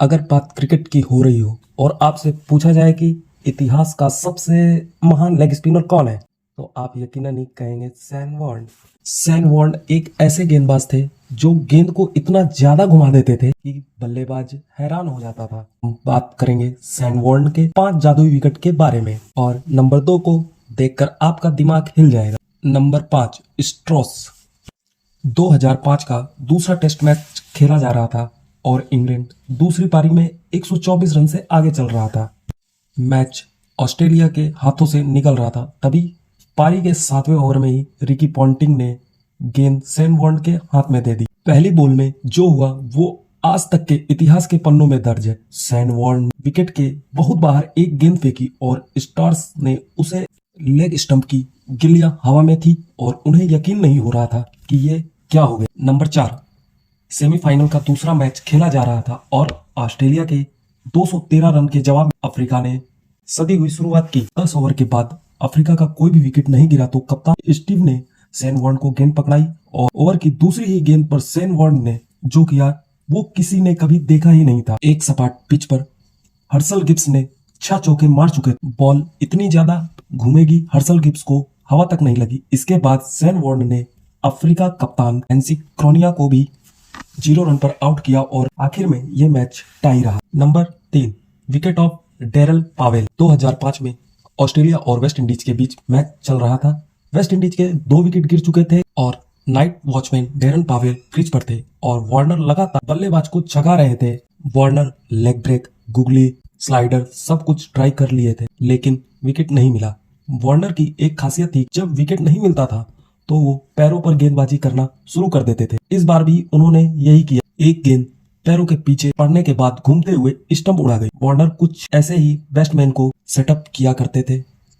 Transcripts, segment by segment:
अगर बात क्रिकेट की हो रही हो और आपसे पूछा जाए कि इतिहास का सबसे महान लेग स्पिनर कौन है, तो आप यकीनन ही कहेंगे सैन वॉर्न। सैन वॉर्न एक ऐसे गेंदबाज थे जो गेंद को इतना ज्यादा घुमा देते थे कि बल्लेबाज हैरान हो जाता था। हम बात करेंगे सैन वॉर्न के 5 जादुई विकेट के बारे में और नंबर 2 को देखकर आपका दिमाग हिल जाएगा। नंबर 5 स्ट्रोस। 2005 का दूसरा टेस्ट मैच खेला जा रहा था और इंग्लैंड दूसरी पारी में 124 रन से आगे चल रहा था। मैच ऑस्ट्रेलिया के हाथों से निकल रहा था, तभी पारी के 7वें ओवर में ही रिकी पॉन्टिंग ने गेंद सैन वॉर्न के हाथ में दे दी। पहली बॉल में जो हुआ वो आज तक के इतिहास के पन्नों में दर्ज है। सैन वॉर्न विकेट के बहुत बाहर एक गेंद फेंकी और स्टार्स ने उसे लेग स्टंप की गिल्लियां हवा में थी और उन्हें यकीन नहीं हो रहा था कि ये क्या हो गया। नंबर 4 सेमीफाइनल का दूसरा मैच खेला जा रहा था और ऑस्ट्रेलिया के 213 रन के जवाब में अफ्रीका ने सदी हुई शुरुआत की। 10 ओवर के बाद अफ्रीका का कोई भी विकेट नहीं गिरा तो कप्तान स्टीव ने सैन वॉर्न को गेंद पकड़ाई और ओवर की दूसरी ही गेंद पर सैन वॉर्न ने जो किया वो किसी ने कभी देखा ही नहीं था। एक सपाट पिच पर हर्सल गिब्स ने 6 चौके मार चुके। बॉल इतनी ज्यादा घूमेगी हर्सल गिब्स को हवा तक नहीं लगी। इसके बाद सैन वॉर्न ने अफ्रीका कप्तान एनसी क्रोनिया को भी 0 रन पर आउट किया और आखिर में यह मैच टाई रहा। Number 3 wicket off Daryl Powell. 2005 में ऑस्ट्रेलिया और वेस्ट इंडीज के बीच मैच चल रहा था। वेस्ट इंडीज के 2 विकेट गिर चुके थे और night watchman Daryl Powell crease पर थे और वार्नर लगातार बल्लेबाज को जगा रहे थे। Warner leg break, googly, slider सब कुछ ट्राई कर लिए थे लेकिन विकेट नहीं मिला। वार्नर की एक खासियत थी, जब विकेट नहीं मिलता था तो वो पैरों पर गेंदबाजी करना शुरू कर देते थे। इस बार भी उन्होंने यही किया। एक गेंद पैरों के पीछे पड़ने के बाद घूमते हुए स्टंप उड़ा गई। वार्नर कुछ ऐसे ही बैट्समैन को सेटअप किया करते थे।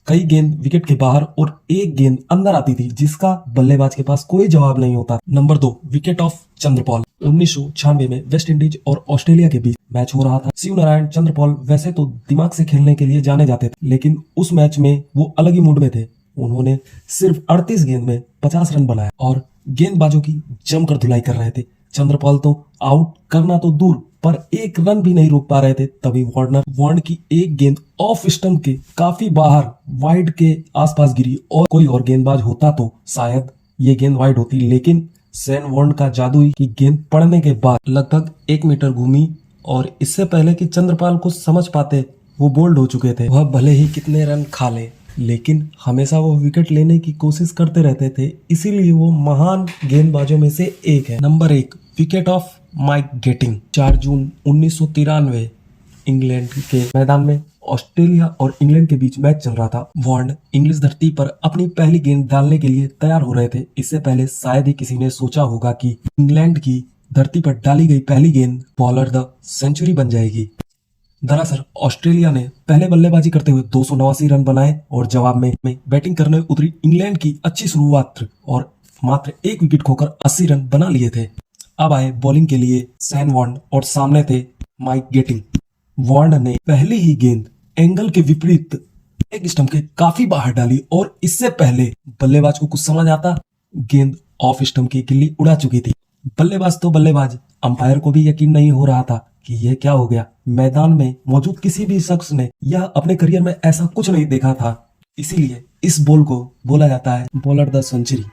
कई गेंद विकेट के बाहर और एक गेंद अंदर आती थी जिसका बल्लेबाज के पास कोई जवाब नहीं होता। Number 2 wicket of Chanderpaul. 1996 में वेस्ट इंडीज और ऑस्ट्रेलिया के बीच मैच हो रहा था। शिव नारायण चंद्रपॉल वैसे तो दिमाग से खेलने के लिए जाने जाते थे लेकिन उस मैच में वो अलग ही मूड में थे। उन्होंने सिर्फ 38 गेंद में 50 रन बनाए और गेंदबाजों की जमकर धुलाई कर रहे थे। चंद्रपाल तो आउट करना तो दूर पर एक रन भी नहीं रोक पा रहे थे। तभी वार्नर की एक गेंद ऑफ स्टंप के काफी बाहर वाइड के आसपास गिरी और कोई और गेंदबाज होता तो शायद ये गेंद वाइड होती, लेकिन सैन वॉर्न का जादू ही कि गेंद पड़ने के बाद लगभग 1 मीटर घूमी और इससे पहले कि चंद्रपाल को समझ पाते वो बोल्ड हो चुके थे। वह भले ही कितने रन खा ले लेकिन हमेशा वो विकेट लेने की कोशिश करते रहते थे, इसीलिए वो महान गेंदबाजों में से एक है। Number 1 wicket off Mike Gatting. 4 June 1993 England के मैदान में ऑस्ट्रेलिया और इंग्लैंड के बीच मैच चल रहा था। वॉर्न इंग्लिश धरती पर अपनी पहली गेंद डालने के लिए तैयार हो रहे थे। इससे पहले शायद ही किसी ने सोचा होगा कि इंग्लैंड की धरती पर डाली गई पहली गेंद बॉलर द सेंचुरी बन जाएगी। दरअसल ऑस्ट्रेलिया ने पहले बल्लेबाजी करते हुए 289 रन बनाए और जवाब में बैटिंग करने उतरी इंग्लैंड की अच्छी शुरुआत और मात्र 1 विकेट खोकर 80 रन बना लिए थे। अब आए बॉलिंग के लिए सैन वॉर्न और सामने थे माइक गेटिंग। वॉर्न ने पहली ही गेंद एंगल के विपरीत एक स्टंप के काफी बाहर डाली और इससे पहले बल्लेबाज को कुछ समझ आता गेंद ऑफ स्टंप की गिल्ली उड़ा चुकी थी। बल्लेबाज तो बल्लेबाज, अंपायर को भी यकीन नहीं हो रहा था कि यह क्या हो गया। मैदान में मौजूद किसी भी शख्स ने यह अपने करियर में ऐसा कुछ नहीं देखा था, इसीलिए इस बॉल को बोला जाता है बॉलर द सेंचुरी।